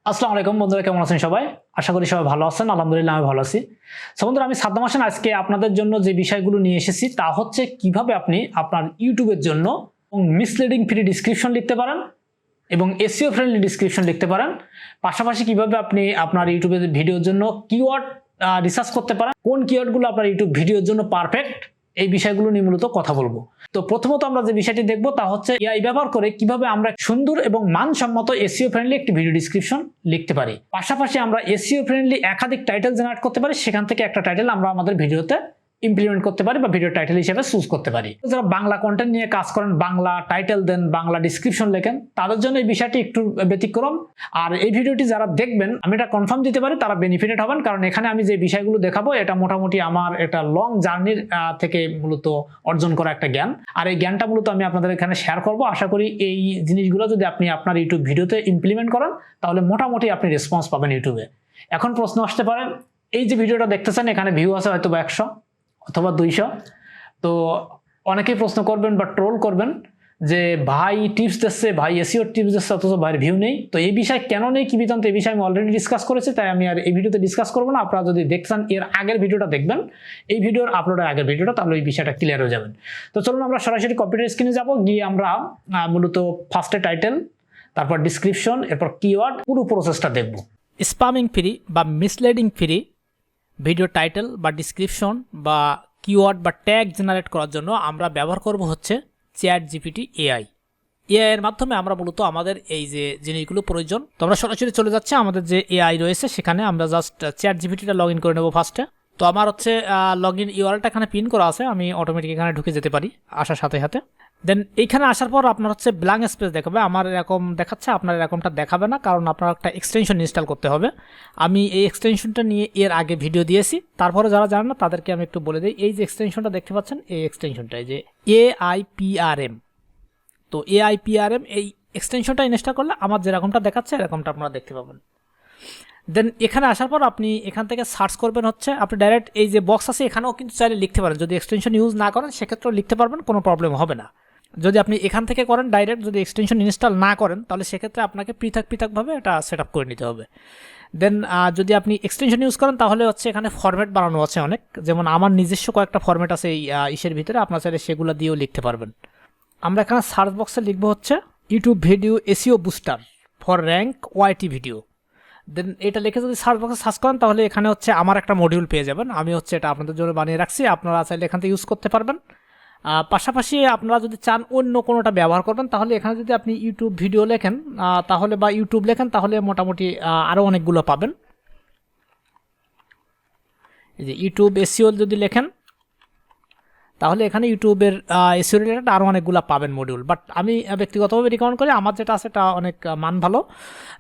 আসসালামু আলাইকুম বন্ধুরা, কেমন আছেন সবাই? আশা করি সবাই ভালো আছেন। আলহামদুলিল্লাহ আমি ভালো আছি। সো বন্ধুরা, আমি সাদ্দাম হোসেন আজকে আপনাদের জন্য যে বিষয়গুলো নিয়ে এসেছি তা হচ্ছে কিভাবে আপনি আপনার ইউটিউবের জন্য মিসলিডিং ফ্রি ডেসক্রিপশন লিখতে পারেন এবং এসইও ফ্রেন্ডলি ডেসক্রিপশন লিখতে পারেন। পাশাপাশি কিভাবে আপনি আপনার ইউটিউবের ভিডিওর জন্য কিওয়ার্ড রিসার্চ করতে পারেন, কোন কিওয়ার্ডগুলো আপনার ইউটিউব ভিডিওর জন্য পারফেক্ট, এই বিষয়গুলো নিয়ে মূলত কথা বলবো। তো প্রথমত আমরা যে বিষয়টি দেখবো তা হচ্ছে এআই ব্যবহার করে কিভাবে আমরা সুন্দর এবং মানসম্মত এসইও ফ্রেন্ডলি একটি ভিডিও ডেসক্রিপশন লিখতে পারি। পাশাপাশি আমরা এসইও ফ্রেন্ডলি একাধিক টাইটেল জেনারেট করতে পারি, সেখান থেকে একটা টাইটেল আমরা আমাদের ভিডিওতে ইমপ্লিমেন্ট করতে পারি বা ভিডিও টাইটেল হিসেবে চুজ করতে পারি। যারা বাংলা কন্টেন্ট নিয়ে কাজ করেন, বাংলা টাইটেল দেন, বাংলা ডেসক্রিপশন লেখেন, তাদের জন্য এই বিষয়টি একটু ব্যতিক্রম। আর এই ভিডিওটি যারা দেখবেন, আমি এটা কনফার্ম দিতে পারি তারা বেনিফিটেড হবেন, কারণ এখানে আমি যে বিষয়গুলো দেখাবো এটা মোটামুটি আমার একটা লং জার্নির থেকে মূলত অর্জন করা একটা জ্ঞান। আর এই জ্ঞানটা মূলত আমি আপনাদের এখানে শেয়ার করবো। আশা করি এই জিনিসগুলো যদি আপনি আপনার ইউটিউব ভিডিওতে ইমপ্লিমেন্ট করেন তাহলে মোটামুটি আপনি রেসপন্স পাবেন ইউটিউবে। এখন প্রশ্ন আসতে পারে, এই যে ভিডিওটা দেখতেছেন এখানে ভিউ আছে হয়তো 100 অথবা 200, তো অনেকেই প্রশ্ন করবেন বা ট্রোল করবেন যে ভাই টিপস দিচ্ছে, ভাই এসইও টিপস দিচ্ছে, অথচ ভাইয়ের ভিউ নেই। তো এই বিষয়ে কেন নেই কি বিতন্ত, এই বিষয়ে আমি অলরেডি ডিসকাস করেছি, তাই আমি আর এই ভিডিওতে ডিসকাস করবো না। আপনারা যদি দেখছেন এর আগের ভিডিওটা দেখবেন, এই ভিডিওর আপলোডের আগের ভিডিওটা, তাহলে এই বিষয়টা ক্লিয়ার হয়ে যাবেন। তো চলুন আমরা সরাসরি কম্পিউটার স্ক্রিনে যাব, গিয়ে আমরা মূলত ফার্স্টে টাইটেল, তারপর ডিসক্রিপশন, এরপর কিওয়ার্ড, পুরো প্রসেসটা দেখব। স্প্যামিং ফ্রি বা মিসলিডিং ফ্রি ভিডিও টাইটেল বা ডিসক্রিপশন বা কিওয়ার্ড বা ট্যাগ জেনারেট করার জন্য আমরা ব্যবহার করব হচ্ছে চ্যাট জিপিটি এআই এর মাধ্যমে আমরা মূলত আমাদের এই যে জিনিসগুলো প্রয়োজন, তো আমরা সরাসরি চলে যাচ্ছে আমাদের যে এআই রয়েছে সেখানে। আমরা জাস্ট চ্যাট জিপিটিটা লগ ইন করে নেব ফার্স্টে। তো আমার হচ্ছে লগ ইন ইউআরএলটা এখানে পিন করা আছে, আমি অটোমেটিক এখানে ঢুকে যেতে পারি আসার সাথে সাথে। দেন এইখানে আসার পর আপনার হচ্ছে ব্ল্যাঙ্ক স্পেস দেখাবে, আমার এরকম দেখাচ্ছে, আপনার এরকমটা দেখাবে না, কারণ আপনার একটা এক্সটেনশন ইনস্টল করতে হবে। আমি এই এক্সটেনশনটা নিয়ে এর আগে ভিডিও দিয়েছি, তারপরে যারা জানেন না তাদেরকে আমি একটু বলে দিই। এই যে এক্সটেনশনটা দেখতে পাচ্ছেন, এই এক্সটেনশনটা এই যে AIPRM, তো AIPRM এই এক্সটেনশনটা ইনস্টল করলে আমার যেরকমটা দেখাচ্ছে এরকমটা আপনারা দেখতে পাবেন। দেন এখানে আসার পর আপনি এখান থেকে সার্চ করবেন হচ্ছে, আপনি ডাইরেক্ট এই যে বক্স আছে এখানেও কিন্তু চাইলে লিখতে পারেন, যদি এক্সটেনশন ইউজ না করেন সেক্ষেত্রেও লিখতে পারবেন, কোনো প্রবলেম হবে না। যদি আপনি এখান থেকে করেন ডাইরেক্ট, যদি এক্সটেনশন ইনস্টল না করেন তাহলে সেক্ষেত্রে আপনাকে পৃথকভাবে এটা সেট আপ করে নিতে হবে। দেন যদি আপনি এক্সটেনশন ইউজ করেন তাহলে হচ্ছে এখানে ফরম্যাট বানানো আছে অনেক, যেমন আমার নিজস্ব কয়েকটা ফরম্যাট আছে এই ইসের ভিতরে, আপনার চাইলে সেগুলো দিয়েও লিখতে পারবেন। আমরা এখানে সার্চ বক্সে লিখবো হচ্ছে YouTube video SEO booster for rank YT video. Then এটা লিখে যদি সার্চ বক্সে সার্চ করেন তাহলে এখানে হচ্ছে আমার একটা মডিউল পেয়ে যাবেন। আমি হচ্ছে এটা আপনাদের জন্য বানিয়ে রাখছি, আপনারা চাইলে এখান থেকে ইউজ করতে পারবেন। পাশাপাশি আপনারা যদি চান অন্য কোনোটা ব্যবহার করবেন তাহলে এখানে যদি আপনি ইউটিউব ভিডিও লেখেন তাহলে বা ইউটিউব লেখেন তাহলে মোটামুটি আরও অনেকগুলো পাবেন। এই যে ইউটিউব এসইও যদি লেখেন তাহলে এখানে ইউটিউবের এসইও রিলেটেড আরও অনেকগুলো পাবেন মডিউল, বাট আমি ব্যক্তিগতভাবে রিকমেন্ড করি, আমার যেটা আছে এটা অনেক মান ভালো।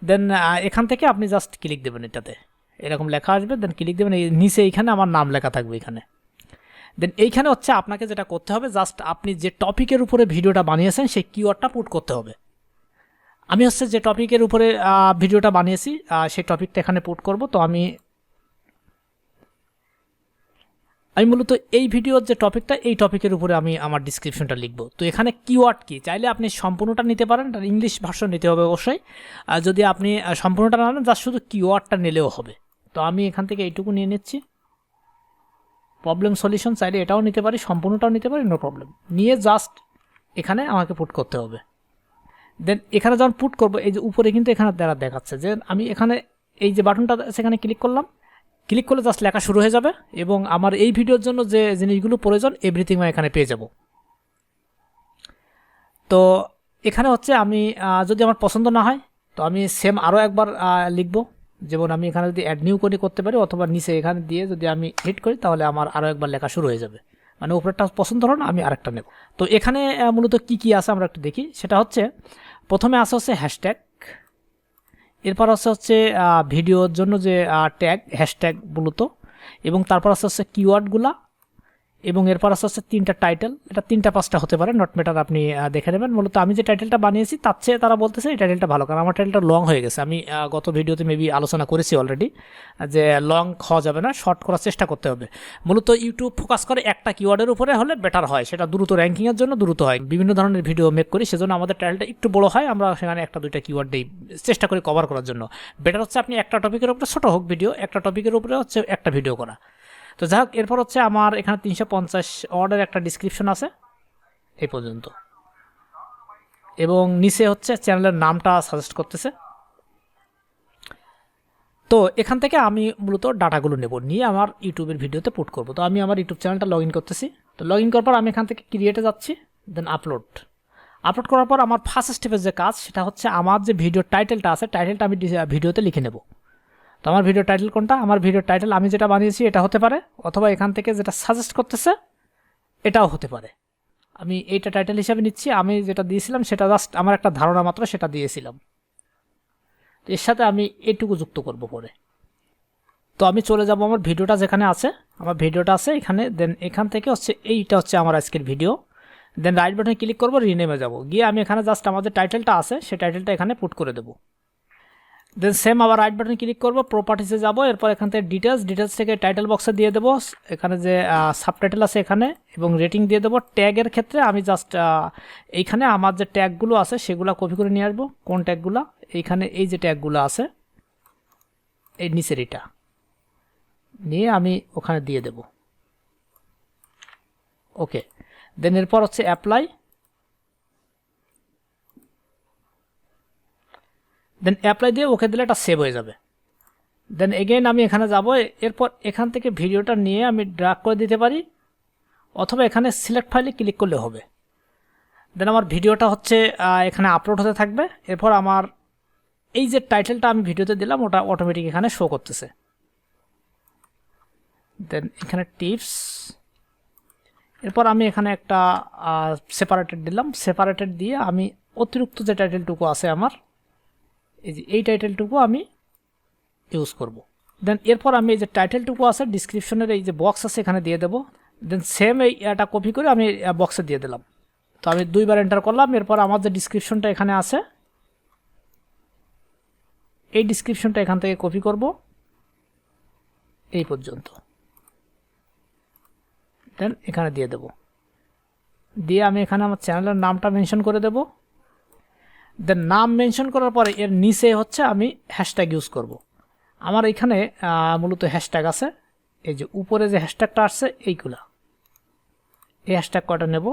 দেন এখান থেকে আপনি জাস্ট ক্লিক দেবেন, এটাতে এরকম লেখা আসবে, দেন ক্লিক দেবেন, এই নিচে এইখানে আমার নাম লেখা থাকবে এখানে। দেন এইখানে হচ্ছে আপনাকে যেটা করতে হবে, জাস্ট আপনি যে টপিকের উপরে ভিডিওটা বানিয়েছেন সেই কিওয়ার্ডটা পুট করতে হবে। আমি হচ্ছে যে টপিকের উপরে ভিডিওটা বানিয়েছি সেই টপিকটা এখানে পুট করব। তো আমি মূলত এই ভিডিওর যে টপিকটা, এই টপিকের উপরে আমি আমার ডিসক্রিপশনটা লিখব। তো এখানে কিওয়ার্ড কি, চাইলে আপনি সম্পূর্ণটা নিতে পারেন, ইংলিশ ভার্সন নিতে হবে অবশ্যই। যদি আপনি সম্পূর্ণটা না নেন, জাস্ট শুধু কিওয়ার্ডটা নিলেও হবে। তো আমি এখান থেকে এইটুকু নিয়ে নিচ্ছি। প্রবলেম সলিউশন চাইলে এটাও নিতে পারি, সম্পূর্ণটাও নিতে পারি, নো প্রবলেম। নিয়ে জাস্ট এখানে আমাকে পুট করতে হবে। দেন এখানে যখন পুট করবো, এই যে উপরে কিন্তু এখানে দ্বারা দেখাচ্ছে যে আমি এখানে এই যে বাটনটা সেখানে ক্লিক করলাম, ক্লিক করলে জাস্ট লেখা শুরু হয়ে যাবে এবং আমার এই ভিডিওর জন্য যে জিনিসগুলো প্রয়োজন এভরিথিং আমি এখানে পেয়ে যাব। তো এখানে হচ্ছে আমি যদি আমার পছন্দ না হয় তো আমি সেম আরও একবার লিখব, যেমন আমি এখানে যদি অ্যাড নিউ করে করতে পারি, অথবা নিচে এখানে দিয়ে যদি আমি হিট করি তাহলে আমার আরও একবার লেখা শুরু হয়ে যাবে, মানে উপরেরটা পছন্দ হলো না আমি আরেকটা নেব। তো এখানে মূলত কি আছে আমরা একটু দেখি। সেটা হচ্ছে প্রথমে আসে হচ্ছে হ্যাশট্যাগ, এরপর হচ্ছে ভিডিওর জন্য যে ট্যাগ হ্যাশট্যাগ মূলত, এবং তারপর হচ্ছে কিওয়ার্ডগুলা, এবং এরপর হচ্ছে 3টা টাইটেল, এটা 3টা 5টা হতে পারে, নট ম্যাটার, আপনি দেখে নেবেন। মূলত আমি যে টাইটেলটা বানিয়েছি তার চেয়ে তারা বলতেছে এই টাইটেলটা ভালো, কারণ আমার টাইটেলটা লং হয়ে গেছে। আমি গত ভিডিওতে মেবি আলোচনা করেছি অলরেডি যে লং হওয়া যাবে না, শর্ট করার চেষ্টা করতে হবে। মূলত ইউটিউব ফোকাস করে একটা কিওয়ার্ডের উপরে হলে বেটার হয়, সেটা দ্রুত র্যাঙ্কিংয়ের জন্য দ্রুত হয়। বিভিন্ন ধরনের ভিডিও মেক করি, সেজন্য আমাদের টাইটেলটা একটু বড় হয়, আমরা সেখানে 1-2টা কিওয়ার্ড দিই, চেষ্টা করি কভার করার জন্য। বেটার হচ্ছে আপনি একটা টপিকের উপরে ছোটো হোক ভিডিও, একটা টপিকের উপরে হচ্ছে একটা ভিডিও করা। তো যাই হোক, এরপর হচ্ছে আমার এখানে 350 ওয়ার্ডের একটা ডিসক্রিপশন আছে এই পর্যন্ত, এবং নিচে হচ্ছে চ্যানেলের নামটা সাজেস্ট করতেছে। তো এখান থেকে আমি মূলত ডাটাগুলো নেব, নিয়ে আমার ইউটিউবের ভিডিওতে পুট করব। তো আমি আমার ইউটিউব চ্যানেলটা লগ ইন করতেছি। তো লগ ইন করার পর আমি এখান থেকে ক্রিয়েটে যাচ্ছি, দেন আপলোড করার পর আমার ফার্স্ট স্টেপের যে কাজ সেটা হচ্ছে আমার যে ভিডিও টাইটেলটা আছে, টাইটেলটা আমি ভিডিওতে লিখে নেব। তো আমার ভিডিও টাইটেল কোনটা? আমার ভিডিও টাইটেল আমি যেটা বানিয়েছি এটা হতে পারে, অথবা এখান থেকে যেটা সাজেস্ট করতেছে এটাও হতে পারে। আমি এইটা টাইটেল হিসাবে নিচ্ছি, আমি যেটা দিয়েছিলাম সেটা জাস্ট আমার একটা ধারণা মাত্র সেটা দিয়েছিলাম। তো এর সাথে আমি এটুকু যুক্ত করব পরে। তো আমি চলে যাব আমার ভিডিওটা যেখানে আছে, আমার ভিডিওটা আছে এখানে, দেন এখান থেকে হচ্ছে এইটা হচ্ছে আমার আজকের ভিডিও। দেন রাইট বাটনে ক্লিক করব, রিনেমে যাব, গিয়ে আমি এখানে জাস্ট আমার যে টাইটেলটা আছে সেই টাইটেলটা এখানে পুট করে দেবো। দেন সেম আবার রাইট বাটনে ক্লিক করব, প্রপার্টিসে যাব, এরপর এখান থেকে ডিটেলস থেকে টাইটেল বক্সে দিয়ে দেবো এখানে যে সাবটাইটেল আছে এখানে, এবং রেটিং দিয়ে দেবো। ট্যাগের ক্ষেত্রে আমি জাস্ট এইখানে আমার যে ট্যাগগুলো আছে সেগুলো কপি করে নিয়ে আসবো। কোন ট্যাগগুলো? এইখানে এই যে ট্যাগগুলো আছে এই নিচের এটা নিয়ে আমি ওখানে দিয়ে দেব। ওকে, দেন এরপর হচ্ছে অ্যাপ্লাই, দেন অ্যাপ্লাই দিয়ে ওকে দিলে এটা সেভ হয়ে যাবে। দেন এগেইন আমি এখানে যাব, এরপর এখান থেকে ভিডিওটা নিয়ে আমি ড্র্যাগ করে দিতে পারি, অথবা এখানে সিলেক্ট ফাইলে ক্লিক করলে হবে। দেন আমার ভিডিওটা হচ্ছে এখানে আপলোড হতে থাকবে। এরপর আমার এই যে টাইটেলটা আমি ভিডিওতে দিলাম ওটা অটোমেটিক এখানে শো করতেছে। দেন এখানে টিপস, এরপর আমি এখানে একটা সেপারেটেড দিলাম, সেপারেটেড দিয়ে আমি অতিরিক্ত যে টাইটেলটুকু আছে আমার এই টাইটেলটুকু আমি ইউজ করব। দেন এরপর আমি এই যে টাইটেলটুকু আছে ডিসক্রিপশনের এই যে বক্স আছে এখানে দিয়ে দেবো। দেন সেম এটা কপি করে আমি বক্সে দিয়ে দিলাম। তো আমি 2বার এন্টার করলাম। এরপর আমার যে ডিসক্রিপশনটা এখানে আছে এই ডিসক্রিপশনটা এখান থেকে কপি করব এই পর্যন্ত, দেন এখানে দিয়ে দেব, দিয়ে আমি এখানে আমার চ্যানেলের নামটা মেনশন করে দেব। দেন নাম মেনশন করার পরে এর নিচে হচ্ছে আমি হ্যাশট্যাগ ইউজ করব। আমার এখানে মূলত হ্যাশট্যাগ আছে, এই যে উপরে যে হ্যাশট্যাগটা আসছে এইগুলা, এই হ্যাশট্যাগ কয়টা নেব।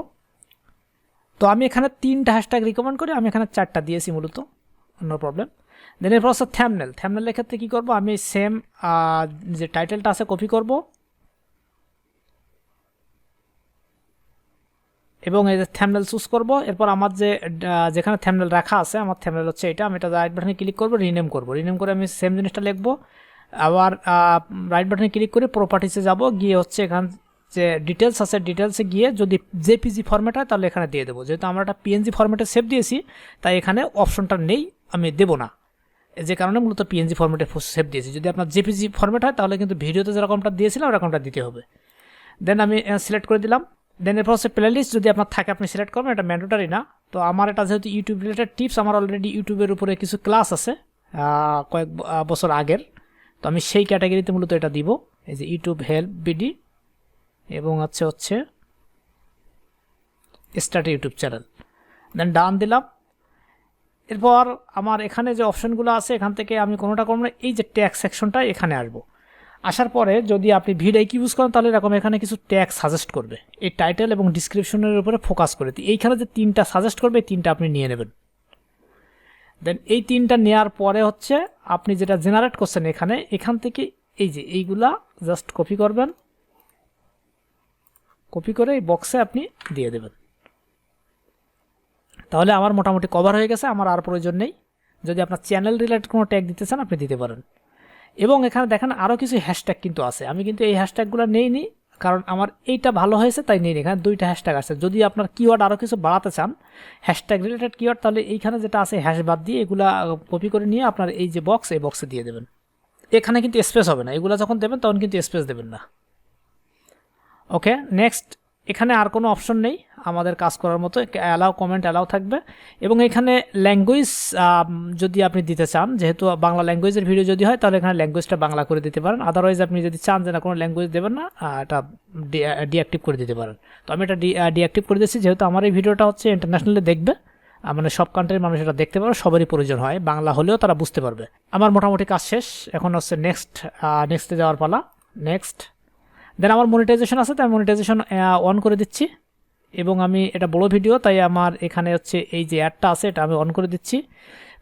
তো আমি এখানে 3টা হ্যাশট্যাগ রিকমেন্ড করি, আমি এখানে 4টা দিয়েছি মূলত, নো প্রবলেম। দেন এরপর হচ্ছে থ্যাম্বনেলের ক্ষেত্রে কী করব, আমি সেম যে টাইটেলটা আছে কপি করব, এবং এই যে থ্যাম্বনেল চুজ করব। এরপর আমার যেখানে থ্যাম্বনেল রাখা আছে, আমার থ্যাম্বনেল হচ্ছে এটা, আমি এটা রাইট বাটনে ক্লিক করব, রিনেম করে আমি সেম জিনিসটা লিখব। আবার রাইট বাটনে ক্লিক করে প্রপার্টিসে যাব, গিয়ে হচ্ছে এখান যে ডিটেলস আছে ডিটেলসে গিয়ে যদি জেপিজি ফরম্যাট হয় তাহলে এখানে দিয়ে দেবো। যেহেতু আমরা একটা পিএনজি ফরম্যাটে সেভ দিয়েছি তাই এখানে অপশনটা নেই, আমি দেবো না, যে কারণে মূলত পিএনজি ফরম্যাটে সেভ দিয়েছি। যদি আপনার জেপিজি ফরম্যাট হয় তাহলে কিন্তু ভিডিওতে যেরকমটা দিয়েছিলাম ওরকমটা দিতে হবে। দেন আমি সিলেক্ট করে দিলাম। দেন এরপর হচ্ছে প্লেলিস্ট, যদি আপনার থাকে আপনি সিলেক্ট করবেন, এটা ম্যান্ডেটরি না। তো আমার এটা যেহেতু ইউটিউব রিলেটেড টিপস, আমার অলরেডি ইউটিউবের উপরে কিছু ক্লাস আছে কয়েক বছর আগের, তো আমি সেই ক্যাটাগরিতে মূলত এটা দিব। এই যে ইউটিউব হেল্প বিডি এবং হচ্ছে স্টার্ট ইউটিউব চ্যানেল, দেন ডান দিলাম। এরপর আমার এখানে যে অপশনগুলো আছে এখান থেকে আমি কোনোটা করব না, এই যে ট্যাগ সেকশনটা এখানে আসবো। আসার পরে যদি আপনি ভিডিও কি ইউজ করেন তাহলে এরকম এখানে কিছু ট্যাগ সাজেস্ট করবে, এই টাইটেল এবং ডিসক্রিপশনের উপরে ফোকাস করে। এইখানে যে 3টা সাজেস্ট করবে এই 3টা আপনি নিয়ে নেবেন। দেন এই 3টা নেওয়ার পরে হচ্ছে আপনি যেটা জেনারেট করছেন এখান থেকে এই যে এইগুলা জাস্ট কপি করবেন, কপি করে এই বক্সে আপনি দিয়ে দেবেন। তাহলে আমার মোটামুটি কভার হয়ে গেছে, আমার আর প্রয়োজন নেই। যদি আপনার চ্যানেল রিলেটেড কোনো ট্যাগ দিতে চান আপনি দিতে পারেন। এবং এখানে দেখেন আরও কিছু হ্যাশট্যাগ কিন্তু আছে, আমি কিন্তু এই হ্যাশট্যাগুলো নেইনি কারণ আমার এইটা ভালো হয়েছে তাই নেই। এখানে 2টা হ্যাশট্যাগ আছে, যদি আপনার কিওয়ার্ড আরও কিছু বাড়াতে চান হ্যাশট্যাগ রিলেটেড কিওয়ার্ড, তাহলে এইখানে যেটা আছে হ্যাশ বাদ দিয়ে এগুলা কপি করে নিয়ে আপনার এই যে বক্স এই বক্সে দিয়ে দেবেন। এখানে কিন্তু স্পেস হবে না, এগুলো যখন দেবেন তখন কিন্তু স্পেস দেবেন না। ওকে, নেক্সট। এখানে আর কোনো অপশন নেই আমাদের কাজ করার মতো, অ্যালাউ কমেন্ট অ্যালাউ থাকবে। এবং এখানে ল্যাঙ্গুয়েজ যদি আপনি দিতে চান, যেহেতু বাংলা ল্যাঙ্গুয়েজের ভিডিও যদি হয় তাহলে এখানে ল্যাঙ্গুয়েজটা বাংলা করে দিতে পারেন। আদারওয়াইজ আপনি যদি চান যে না কোনো ল্যাঙ্গুয়েজ দেবেন না, এটা ডিঅ্যাক্টিভ করে দিতে পারেন। তো আমি এটা ডিঅ্যাক্টিভ করে দিচ্ছি, যেহেতু আমার এই ভিডিওটা হচ্ছে ইন্টারন্যাশনালি দেখবে, মানে সব কান্ট্রির মানুষ এটা দেখতে পারবে, সবারই প্রয়োজন হয়, বাংলা হলেও তারা বুঝতে পারবে। আমার মোটামুটি কাজ শেষ, এখন হচ্ছে নেক্সটে যাওয়ার পালা। নেক্সট। দেন আমার মনিটাইজেশন আছে, তাই মনিটাইজেশন অন করে দিচ্ছি। এবং আমি এটা বড় ভিডিও, তাই আমার এখানে হচ্ছে এই যে অ্যাডটা আছে এটা আমি অন করে দিচ্ছি।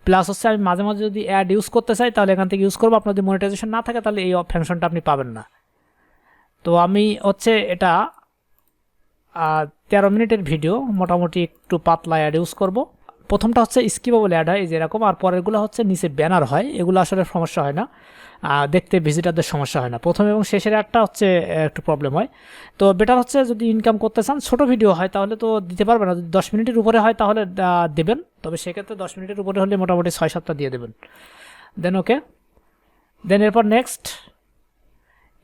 প্লাস হচ্ছে আমি মাঝে মাঝে যদি অ্যাড ইউজ করতে চাই তাহলে এখান থেকে ইউজ করবো। আপনার যদি মনিটাইজেশন না থাকে তাহলে এই ফাংশনটা আপনি পাবেন না। তো আমি হচ্ছে এটা 13 মিনিটের ভিডিও, মোটামুটি একটু পাতলা অ্যাড ইউজ করব। প্রথমটা হচ্ছে স্কিপেবল অ্যাড হয়, এই যেরকম, আর পরেরগুলো হচ্ছে নিচে ব্যানার হয়, এগুলো আসলে সমস্যা হয় না, দেখতে ভিজিটারদের সমস্যা হয় না। প্রথম এবং শেষের অ্যাডটা হচ্ছে একটু প্রবলেম হয়। তো বেটার হচ্ছে যদি ইনকাম করতে চান, ছোট ভিডিও হয় তাহলে তো দিতে পারবে না, যদি 10 মিনিটের উপরে হয় তাহলে দেবেন, তবে সেক্ষেত্রে 10 মিনিটের উপরে হলে মোটামুটি 6-7টা দিয়ে দেবেন। দেন ওকে, দেন এরপর নেক্সট।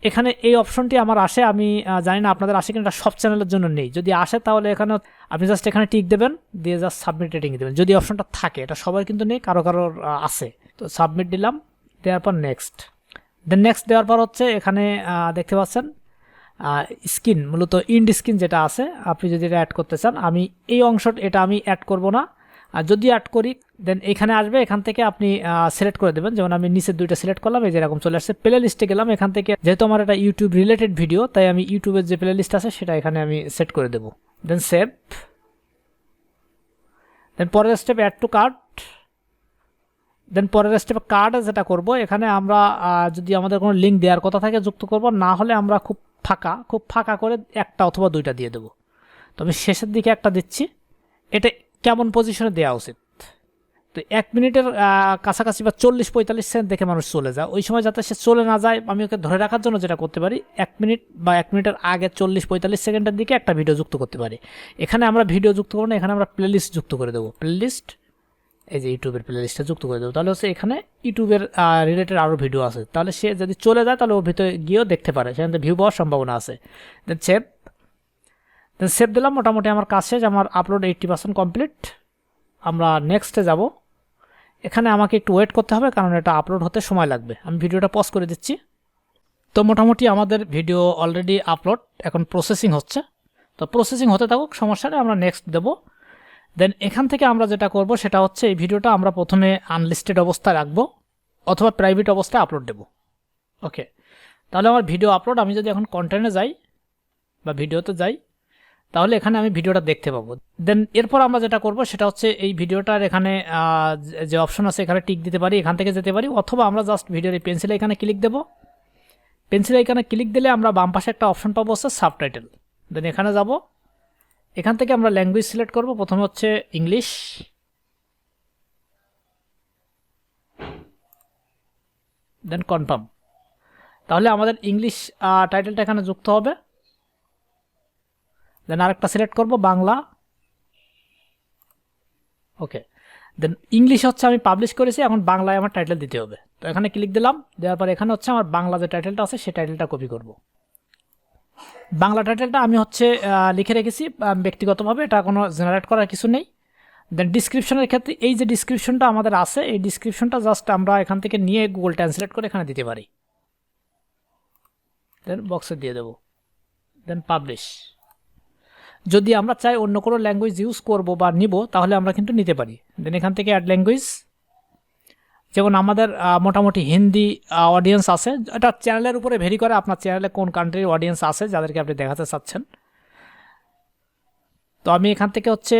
এখানে এই অপশনটি আমার আসে, আমি জানি না আপনাদের আসে কিনা, সব চ্যানেলের জন্য নেই। যদি আসে তাহলে এখানে আপনি জাস্ট এখানে টিক দেবেন, দিয়ে জাস্ট সাবমিট রেটিং দেবেন, যদি অপশনটা থাকে। এটা সবার কিন্তু নেই, কারোর আছে। তো সাবমিট দিলাম, দেওয়ার পর নেক্সট। দেন নেক্সট দেওয়ার পর হচ্ছে এখানে দেখতে পাচ্ছেন স্ক্রিন, মূলত ইন্ড স্ক্রিন যেটা আছে, আপনি যদি এটা অ্যাড করতে চান, আমি এই অংশটা এটা আমি অ্যাড করব না। আর যদি অ্যাড করি দেন এখানে আসবে, এখান থেকে আপনি সিলেক্ট করে দেবেন। যেমন আমি নিচের দুইটা সিলেক্ট করলাম, এই যেরকম চলে আসছে। প্লে লিস্টে গেলাম, এখান থেকে যেহেতু আমার এটা ইউটিউব রিলেটেড ভিডিও, তাই আমি ইউটিউবের যে প্লে লিস্ট আছে সেটা এখানে আমি সেট করে দেবো। দেন সেভ। দেন পরের স্টেপ অ্যাড টু কার্ট। দেন পরের স্টেপ কার্ডে যেটা করব, এখানে আমরা যদি আমাদের কোনো লিঙ্ক দেওয়ার কথা থাকে যুক্ত করব, না হলে আমরা খুব ফাঁকা করে একটা অথবা দুইটা দিয়ে দেবো। তো আমি শেষের দিকে একটা দিচ্ছি। এটা কেমন পজিশনে দেওয়া উচিত, তো 1 মিনিটের কাছাকাছি বা 40-45 সেকেন্ড দেখে মানুষ চলে যায়, ওই সময় যাতে সে চলে না যায়, আমি ওকে ধরে রাখার জন্য যেটা করতে পারি, 1 মিনিট বা 1 মিনিটের আগে 40-45 সেকেন্ডের দিকে একটা ভিডিও যুক্ত করতে পারি। এখানে আমরা ভিডিও যুক্ত করবো না, এখানে আমরা প্লেলিস্ট যুক্ত করে দেবো। প্লেলিস্ট, এই যে ইউটিউবের প্লেলিস্টটা যুক্ত করে দেবো, তাহলে হচ্ছে এখানে ইউটিউবের রিলেটেড আরও ভিডিও আছে, তাহলে সে যদি চলে যায় তাহলে ওর ভিতরে গিয়েও দেখতে পারে, সেখান থেকে ভিউ পাওয়ার সম্ভাবনা আছে। দেন সেভ দিলাম। মোটামুটি আমার কাজ শেষ, আমার আপলোড 80% কমপ্লিট। আমরা নেক্সটে যাব। এখানে আমাকে একটু ওয়েট করতে হবে, কারণ এটা আপলোড হতে সময় লাগবে। আমি ভিডিওটা পজ করে দিচ্ছি। তো মোটামুটি আমাদের ভিডিও অলরেডি আপলোড, এখন প্রসেসিং হচ্ছে। তো প্রসেসিং হতে থাকুক, সমস্যা নেই, আমরা নেক্সট দেবো। দেন এখান থেকে আমরা যেটা করব সেটা হচ্ছে এই ভিডিওটা আমরা প্রথমে আনলিস্টেড অবস্থায় রাখবো অথবা প্রাইভেট অবস্থায় আপলোড দেবো। ওকে, তাহলে আমার ভিডিও আপলোড, আমি যদি এখন কন্টেন্টে যাই বা ভিডিওতে যাই, তাহলে এখানে আমি ভিডিওটা দেখতে পাবো। দেন এরপর আমরা যেটা করব সেটা হচ্ছে এই ভিডিওটার এখানে যে অপশন আছে এখানে টিক দিতে পারি, এখান থেকে যেতে পারি, অথবা আমরা জাস্ট ভিডিওর এই পেন্সিল এখানে ক্লিক দেবো। পেন্সিল এখানে ক্লিক দিলে আমরা বাম পাশে একটা অপশন পাবো হচ্ছে সাবটাইটেল। দেন এখানে যাব, এখান থেকে আমরা ল্যাঙ্গুয়েজ সিলেক্ট করব, প্রথমে হচ্ছে ইংলিশ। দেন কনফার্ম। তাহলে আমাদের ইংলিশ টাইটেলটা এখানে যুক্ত হবে। দেন আরেকটা সিলেক্ট করব, বাংলা। ওকে, দেন ইংলিশ হচ্ছে আমি পাবলিশ করেছি, এখন বাংলায় আমার টাইটেল দিতে হবে। তো এখানে ক্লিক দিলাম, দেওয়ার পর এখানে হচ্ছে আমার বাংলা যে টাইটেলটা আছে সেই টাইটেলটা কপি করব। বাংলা টাইটেলটা আমি হচ্ছে লিখে রেখেছি ব্যক্তিগতভাবে, এটা কোনো জেনারেট করার কিছু নেই। দেন ডিসক্রিপশনের ক্ষেত্রে এই যে ডিসক্রিপশনটা আমাদের আছে, এই ডিসক্রিপশনটা জাস্ট আমরা এখান থেকে নিয়ে গুগল ট্রান্সলেট করে এখানে দিতে পারি। দেন বক্সে দিয়ে দেব, দেন পাবলিশ। যদি আমরা চাই অন্য কোনো ল্যাঙ্গুয়েজ ইউজ করব বা নিব, তাহলে আমরা কিন্তু নিতে পারি। দেন এখান থেকে অ্যাড ল্যাঙ্গুয়েজ, যেমন আমাদের মোটামুটি হিন্দি অডিয়েন্স আছে, এটা চ্যানেলের উপরে ভেরি করে আপনার চ্যানেলে কোন কান্ট্রির অডিয়েন্স আছে যাদেরকে আপনি দেখাতে চাচ্ছেন। তো আমি এখান থেকে হচ্ছে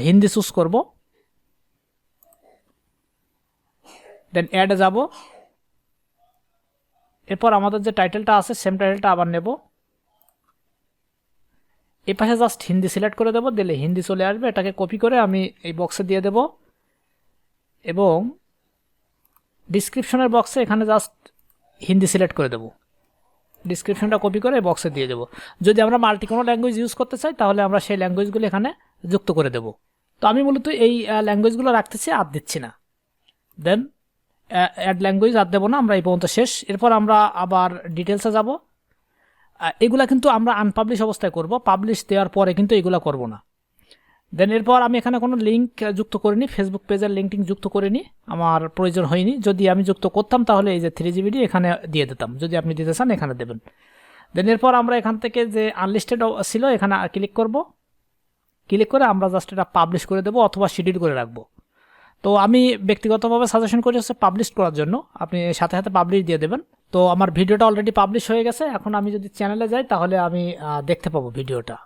হিন্দি চুজ করব। দেন অ্যাডে যাব, এরপর আমাদের যে টাইটেলটা আছে সেম টাইটেলটা আবার নেব, এই পাশে জাস্ট হিন্দি সিলেক্ট করে দেবো, দিলে হিন্দি চলে আসবে। এটাকে কপি করে আমি এই বক্সে দিয়ে দেব এবং ডিসক্রিপশনের বক্সে এখানে জাস্ট হিন্দি সিলেক্ট করে দেব, ডিসক্রিপশনটা কপি করে বক্সে দিয়ে দেবো। যদি আমরা মাল্টি কোনো ল্যাঙ্গুয়েজ ইউজ করতে চাই তাহলে আমরা সেই ল্যাঙ্গুয়েজগুলো এখানে যুক্ত করে দেব। তো আমি মূলত এই ল্যাঙ্গুয়েজগুলো রাখতেছি, আর দিচ্ছি না। দেন অ্যাড ল্যাঙ্গুয়েজ আর দেবো না, আমরা এই পর্যন্ত শেষ। এরপর আমরা আবার ডিটেলসে যাব, এগুলা কিন্তু আমরা আনপাবলিশ অবস্থায় করব, পাবলিশ দেওয়ার পরে কিন্তু এগুলা করব না। দেন এরপর আমি এখানে কোনো লিঙ্ক যুক্ত করিনি, ফেসবুক পেজের লিঙ্কিং যুক্ত করিনি, আমার প্রয়োজন হয়নি। যদি আমি যুক্ত করতাম তাহলে এই যে 3GBD এখানে দিয়ে দিতাম, যদি আপনি দিতে চান এখানে দেবেন। দেন এরপর আমরা এখান থেকে যে আনলিস্টেড ছিল এখানে ক্লিক করব, ক্লিক করে আমরা জাস্ট এটা পাবলিশ করে দেবো অথবা শিডিউল করে রাখবো। তো আমি ব্যক্তিগতভাবে সাজেশন করি হচ্ছে পাবলিশ করার জন্য, আপনি সাথে সাথে পাবলিশ দিয়ে দেবেন। তো আমার ভিডিওটা অলরেডি পাবলিশ হয়ে গেছে। এখন আমি যদি চ্যানেলে যাই তাহলে আমি দেখতে পাবো ভিডিওটা।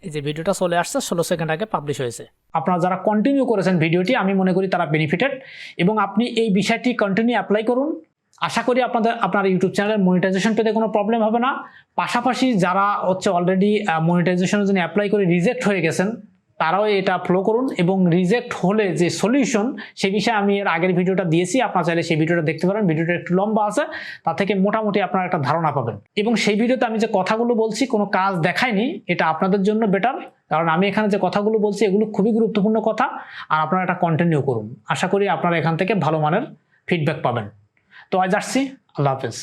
এই যে ভিডিওটা চলে আসছে, 16 সেকেন্ড আগে পাবলিশ হয়েছে। আপনারা যারা কন্টিনিউ করেছেন ভিডিওটি, আমি মনে করি তারা বেনিফিটেড, এবং আপনি এই বিষয়টি কন্টিনিউ অ্যাপ্লাই করুন। আশা করি আপনার ইউটিউব চ্যানেলের মনিটাইজেশন পেতে কোনো প্রবলেম হবে না। পাশাপাশি যারা হচ্ছে অলরেডি মনিটাইজেশনের জন্য অ্যাপ্লাই করে রিজেক্ট হয়ে গেছেন, তারাও এটা ফলো করুন, এবং রিজেক্ট হলে যে সলিউশন সে বিষয়ে আমি এর আগের ভিডিওটা দিয়েছি, আপনারা চাইলে সেই ভিডিওটা দেখতে পারেন। ভিডিওটা একটু লম্বা আছে, তা থেকে মোটামুটি আপনারা একটা ধারণা পাবেন। এবং সেই ভিডিওতে আমি যে কথাগুলো বলছি কোনো কাজ দেখায়নি, এটা আপনাদের জন্য বেটার, কারণ আমি এখানে যে কথাগুলো বলছি এগুলো খুবই গুরুত্বপূর্ণ কথা, আর আপনারা এটা কন্টিনিউ করুন। আশা করি আপনারা এখান থেকে ভালো মানের ফিডব্যাক পাবেন। তো আজ আসছি, আল্লাহ হাফেজ।